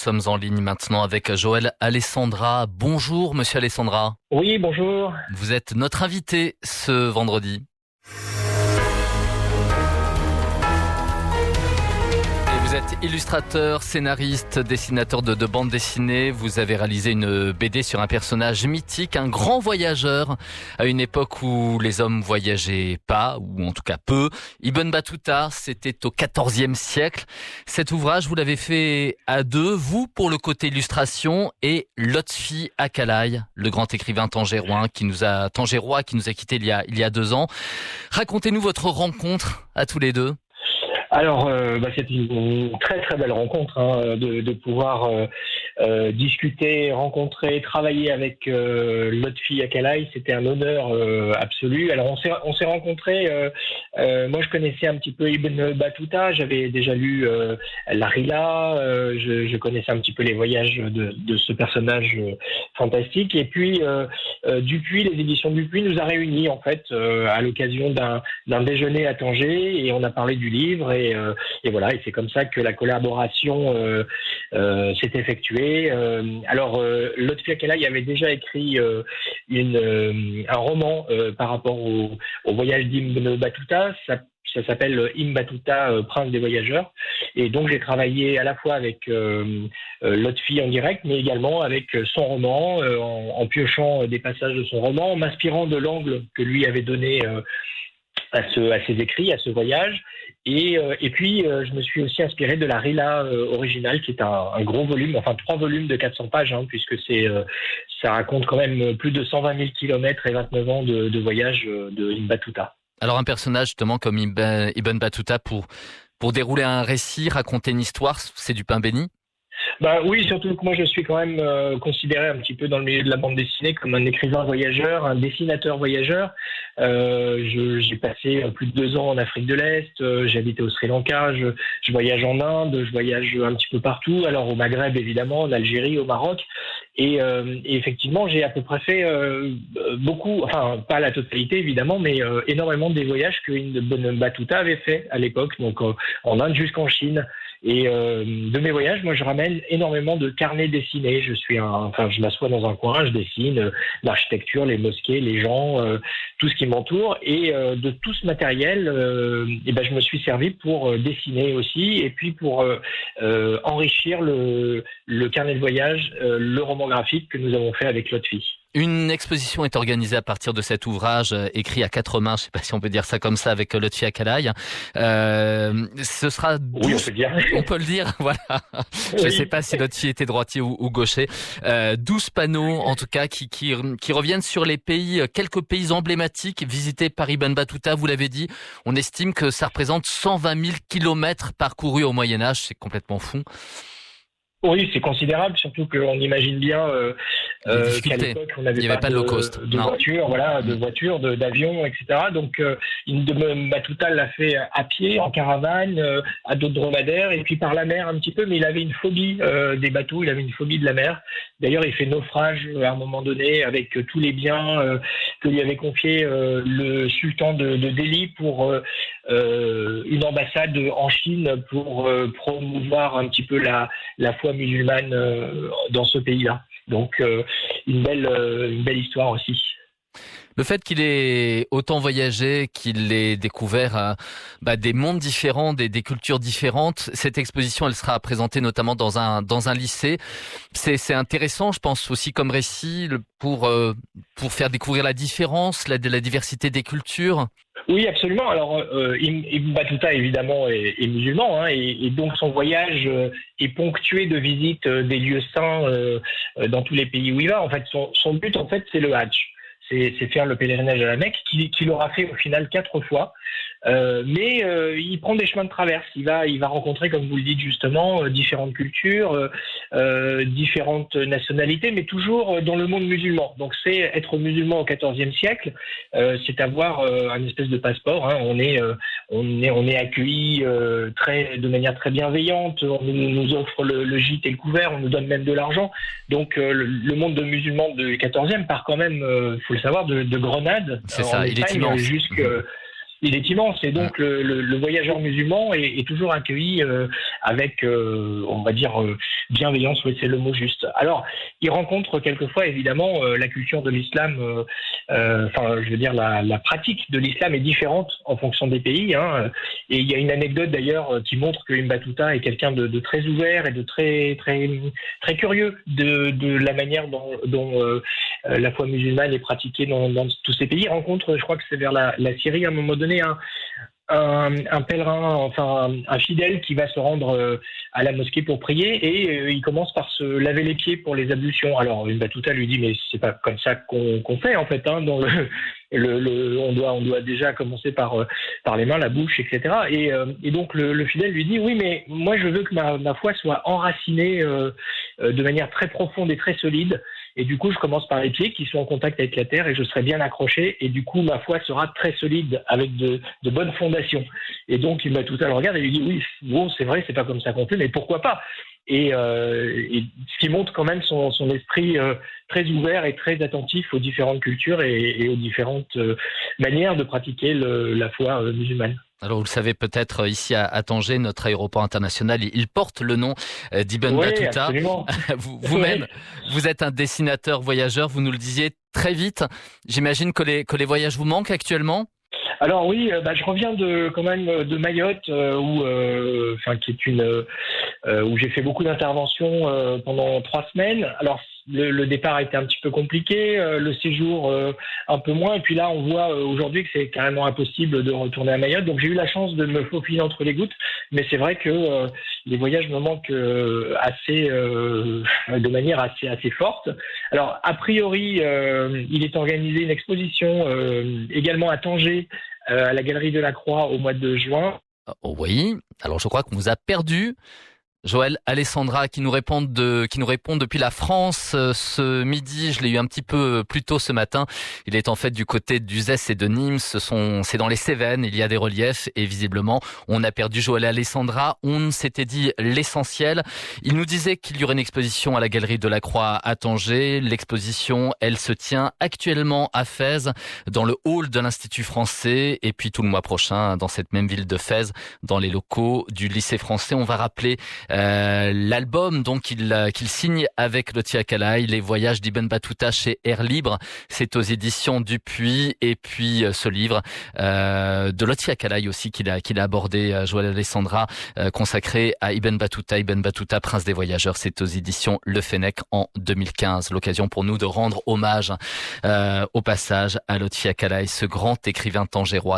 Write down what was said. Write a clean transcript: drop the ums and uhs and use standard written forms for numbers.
sommes en ligne maintenant avec Joël Alessandra. Bonjour Monsieur Alessandra. Oui, bonjour. Vous êtes notre invité ce vendredi. Vous êtes illustrateur, scénariste, dessinateur de bande dessinée. Vous avez réalisé une BD sur un personnage mythique, un grand voyageur, à une époque où les hommes voyageaient pas, ou en tout cas peu. Ibn Battuta, c'était au XIVe siècle. Cet ouvrage, vous l'avez fait à deux, vous pour le côté illustration et Lotfi Akalay, le grand écrivain tangérois qui nous a quittés il y a 2 ans. Racontez-nous votre rencontre à tous les deux. Alors, c'est une très très belle rencontre de pouvoir discuter, rencontrer, travailler avec Lotfi Akalay. C'était un honneur absolu. Alors, on s'est rencontrés. Moi, je connaissais un petit peu Ibn Battuta. J'avais déjà lu La Rila. Je connaissais un petit peu les voyages de ce personnage fantastique. Et puis, Dupuis, les éditions Dupuis nous a réunis en fait à l'occasion d'un déjeuner à Tanger, et on a parlé du livre. Et voilà, et c'est comme ça que la collaboration s'est effectuée. Lotfi Akalay avait déjà écrit un roman par rapport au voyage d'Ibn Battuta. Ça s'appelle Ibn Battuta, Prince des voyageurs. Et donc j'ai travaillé à la fois avec Lotfi en direct, mais également avec son roman, en piochant des passages de son roman, en m'inspirant de l'angle que lui avait donné à ses écrits, à ce voyage. Et puis, je me suis aussi inspiré de la Rila originale, qui est un gros volume, enfin 3 volumes de 400 pages, puisque ça raconte quand même plus de 120 000 kilomètres et 29 ans de voyage de Ibn Battuta. Alors un personnage justement comme Ibn Battuta, pour dérouler un récit, raconter une histoire, c'est du pain béni? Oui, surtout que moi je suis quand même considéré un petit peu dans le milieu de la bande dessinée comme un écrivain voyageur, un dessinateur voyageur. J'ai passé plus de 2 ans en Afrique de l'Est, j'ai habité au Sri Lanka, je voyage en Inde, je voyage un petit peu partout, alors au Maghreb évidemment, en Algérie, au Maroc. Et effectivement, j'ai à peu près fait beaucoup, enfin pas la totalité évidemment, mais énormément des voyages que Ibn Battuta avait fait à l'époque, donc en Inde jusqu'en Chine. Et de mes voyages, moi, je ramène énormément de carnets dessinés. Je m'assois dans un coin, je dessine l'architecture, les mosquées, les gens, tout ce qui m'entoure. Et de tout ce matériel, je me suis servi pour dessiner aussi, et puis pour enrichir le carnet de voyage, le roman graphique que nous avons fait avec Lotfi. Une exposition est organisée à partir de cet ouvrage écrit à 4 mains, je ne sais pas si on peut dire ça comme ça, avec Lotfi Akalay. Ce sera 12, oui, on peut dire. On peut le dire, voilà. Je ne sais pas si Lotfi était droitier ou gaucher. 12 panneaux, en tout cas, qui reviennent sur quelques pays emblématiques visités par Ibn Battuta. Vous l'avez dit, on estime que ça représente 120 000 kilomètres parcourus au Moyen-Âge. C'est complètement fou. Oui, c'est considérable, surtout qu'on imagine bien qu'à l'époque, on n'avait pas de low cost, de voitures, d'avions, etc. Donc, Ibn Battuta l'a fait à pied, en caravane, à dos de dromadaire, et puis par la mer un petit peu, mais il avait une phobie des bateaux, il avait une phobie de la mer. D'ailleurs, il fait naufrage à un moment donné avec tous les biens que lui avait confiés le sultan de Delhi pour une ambassade en Chine pour promouvoir un petit peu la foi musulmane dans ce pays-là. Donc une belle histoire aussi. Le fait qu'il ait autant voyagé, qu'il ait découvert des mondes différents, des cultures différentes, cette exposition, elle sera présentée notamment dans un lycée. C'est intéressant, je pense aussi comme récit pour faire découvrir la différence, la diversité des cultures. Oui, absolument. Alors, Ibn Battuta, évidemment, est musulman, et donc son voyage est ponctué de visites des lieux saints dans tous les pays où il va. En fait, son but, en fait, c'est le Hajj. C'est faire le pèlerinage à la Mecque, qu'il aura fait au final 4 fois. Mais il prend des chemins de traverse. Il va rencontrer, comme vous le dites justement, différentes cultures, différentes nationalités, mais toujours dans le monde musulman. Donc c'est être musulman au XIVe siècle, c'est avoir un espèce de passeport. On est accueilli de manière très bienveillante. On nous offre le gîte et le couvert. On nous donne même de l'argent. Donc le monde de musulmans du XIVe part quand même, faut le savoir, de Grenade. C'est ça, il est immense. il est immense. Et donc, le voyageur musulman est toujours accueilli avec, on va dire, bienveillance, oui, c'est le mot juste. Alors, il rencontre quelquefois, évidemment, la culture de l'islam, je veux dire, la pratique de l'islam est différente en fonction des pays. Hein. Et il y a une anecdote, d'ailleurs, qui montre que Ibn Battuta est quelqu'un de très ouvert et de très, très, très curieux de la manière dont la foi musulmane est pratiquée dans tous ces pays. Il rencontre, je crois que c'est vers la Syrie, à un moment donné, un pèlerin, enfin un fidèle qui va se rendre à la mosquée pour prier et il commence par se laver les pieds pour les ablutions. Alors Ibn Battuta lui dit mais c'est pas comme ça qu'on fait en fait. Hein, dans on doit déjà commencer par les mains, la bouche, etc. Et donc le fidèle lui dit oui mais moi je veux que ma foi soit enracinée de manière très profonde et très solide. Et du coup, je commence par les pieds qui sont en contact avec la terre et je serai bien accroché. Et du coup, ma foi sera très solide avec de bonnes fondations. Et donc, il m'a tout à l'heure regardé et lui dit, oui, bon, c'est vrai, c'est pas comme ça qu'on fait, mais pourquoi pas? Et ce qui montre quand même son esprit très ouvert et très attentif aux différentes cultures et aux différentes manières de pratiquer la foi musulmane. Alors vous le savez peut-être ici à Tanger, notre aéroport international, il porte le nom d'Ibn Battuta. Vous-même, vous êtes un dessinateur voyageur, vous nous le disiez très vite. J'imagine que les voyages vous manquent actuellement? Alors oui, je reviens quand même de Mayotte, où j'ai fait beaucoup d'interventions pendant 3 semaines. Alors le départ a été un petit peu compliqué, le séjour un peu moins, et puis là on voit aujourd'hui que c'est carrément impossible de retourner à Mayotte. Donc j'ai eu la chance de me faufiler entre les gouttes, mais c'est vrai que les voyages me manquent de manière assez forte. Alors a priori, il est organisé une exposition également à Tanger, à la Galerie de la Croix au mois de juin. Oh oui, alors je crois qu'on vous a perdu. Joël Alessandra qui nous répond depuis la France ce midi. Je l'ai eu un petit peu plus tôt ce matin. Il est en fait du côté d'Uzès et de Nîmes. C'est dans les Cévennes. Il y a des reliefs et visiblement on a perdu Joël Alessandra. On s'était dit l'essentiel. Il nous disait qu'il y aurait une exposition à la Galerie de la Croix à Tanger. L'exposition, elle se tient actuellement à Fès, dans le hall de l'Institut français. Et puis tout le mois prochain, dans cette même ville de Fès, dans les locaux du lycée français. On va rappeler l'album donc qu'il signe avec Lotfi Akalay, les voyages d'Ibn Battuta chez Air Libre, c'est aux éditions Dupuis. Et puis ce livre de Lotfi Akalay aussi qu'il a abordé, Joël Alessandra, consacré à Ibn Battuta, prince des voyageurs, c'est aux éditions Le Fennec en 2015. L'occasion pour nous de rendre hommage au passage à Lotfi Akalay, ce grand écrivain tangérois.